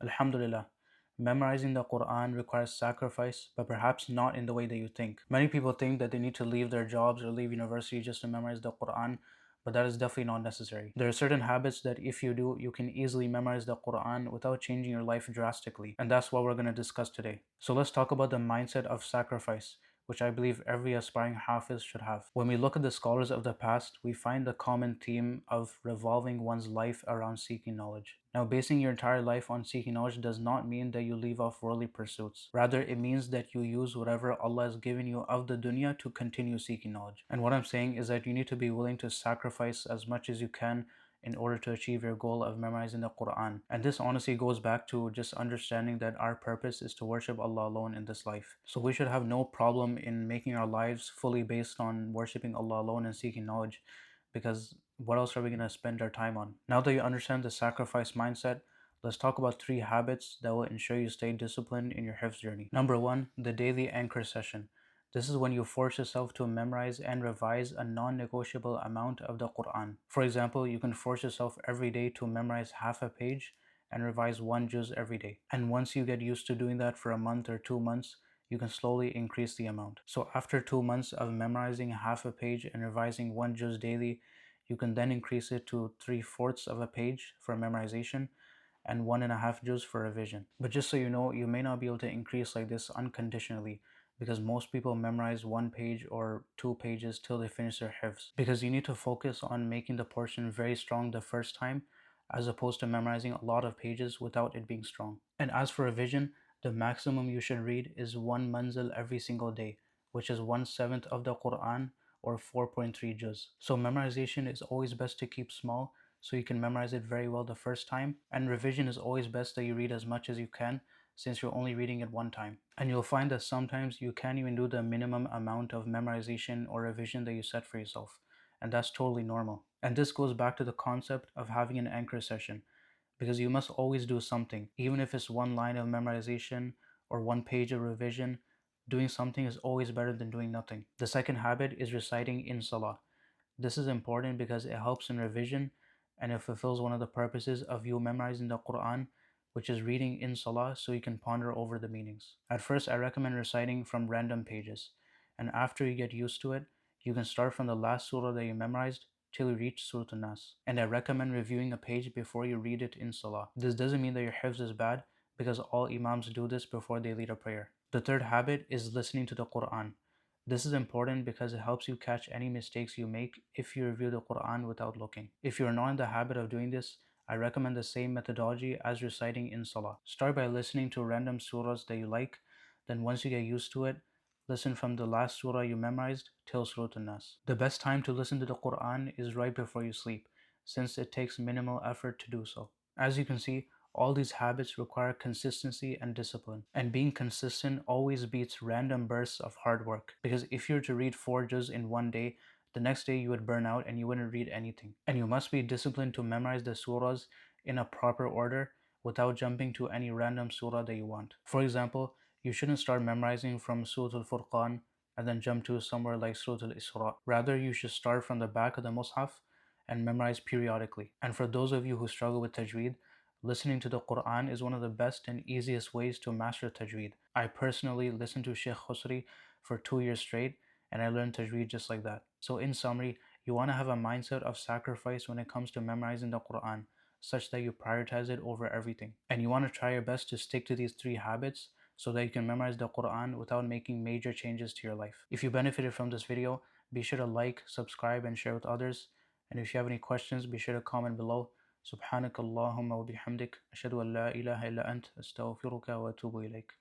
Alhamdulillah. Memorizing the Quran requires sacrifice, but perhaps not in the way that you think. Many people think that they need to leave their jobs or leave university just to memorize the Quran, but that is definitely not necessary. There are certain habits that if you do, you can easily memorize the Quran without changing your life drastically, and that's what we're going to discuss today. So let's talk about the mindset of sacrifice, which I believe every aspiring Hafiz should have. When we look at the scholars of the past, we find the common theme of revolving one's life around seeking knowledge. Now, basing your entire life on seeking knowledge does not mean that you leave off worldly pursuits. Rather, it means that you use whatever Allah has given you of the dunya to continue seeking knowledge. And what I'm saying is that you need to be willing to sacrifice as much as you can in order to achieve your goal of memorizing the Quran. And this honestly goes back to just understanding that our purpose is to worship Allah alone in this life. So we should have no problem in making our lives fully based on worshiping Allah alone and seeking knowledge, because what else are we going to spend our time on? Now that you understand the sacrifice mindset, let's talk about 3 habits that will ensure you stay disciplined in your Hifz journey. Number 1, the daily anchor session. This is when you force yourself to memorize and revise a non-negotiable amount of the Quran. For example, you can force yourself every day to memorize half a page and revise 1 juz every day. And once you get used to doing that for a month or 2 months, you can slowly increase the amount. So after 2 months of memorizing half a page and revising 1 juz daily, you can then increase it to 3/4 of a page for memorization and 1.5 juz for revision. But just so you know, you may not be able to increase like this unconditionally, because most people memorize 1 page or 2 pages till they finish their hifz. Because you need to focus on making the portion very strong the first time, as opposed to memorizing a lot of pages without it being strong. And as for revision, the maximum you should read is 1 manzil every single day, which is 1/7 of the Quran or 4.3 juz. So memorization is always best to keep small, so you can memorize it very well the first time, and revision is always best that you read as much as you can, since you're only reading it one time. And you'll find that sometimes you can't even do the minimum amount of memorization or revision that you set for yourself, and that's totally normal. And this goes back to the concept of having an anchor session, because you must always do something. Even if it's 1 line of memorization or 1 page of revision, doing something is always better than doing nothing. The second habit is reciting in salah. This is important because it helps in revision, and it fulfills one of the purposes of you memorizing the Quran, which is reading in salah so you can ponder over the meanings. At first, I recommend reciting from random pages, and after you get used to it, you can start from the last surah that you memorized till you reach Surah An-Nas. And I recommend reviewing a page before you read it in salah. This doesn't mean that your hifz is bad, because all imams do this before they lead a prayer. The third habit is listening to the Quran. This is important because it helps you catch any mistakes you make if you review the Quran without looking. If you are not in the habit of doing this, I recommend the same methodology as reciting in Salah. Start by listening to random surahs that you like, then once you get used to it, listen from the last surah you memorized till Surah An-Nas. The best time to listen to the Quran is right before you sleep, since it takes minimal effort to do so. As you can see, all these habits require consistency and discipline. And being consistent always beats random bursts of hard work. Because if you were to read 4 juz in one day, the next day you would burn out and you wouldn't read anything. And you must be disciplined to memorize the surahs in a proper order without jumping to any random surah that you want. For example, you shouldn't start memorizing from Surah Al-Furqan and then jump to somewhere like Surah Al-Isra. Rather, you should start from the back of the Mus'haf and memorize periodically. And for those of you who struggle with tajweed, listening to the Quran is one of the best and easiest ways to master tajweed. I personally listened to Sheikh Khusri for 2 years straight, and I learned tajweed just like that. So in summary, you want to have a mindset of sacrifice when it comes to memorizing the Quran, such that you prioritize it over everything. And you want to try your best to stick to these 3 habits so that you can memorize the Quran without making major changes to your life. If you benefited from this video, be sure to like, subscribe, and share with others. And if you have any questions, be sure to comment below. سبحانك اللهم وبحمدك أشهد أن لا إله إلا أنت أستغفرك وأتوب إليك.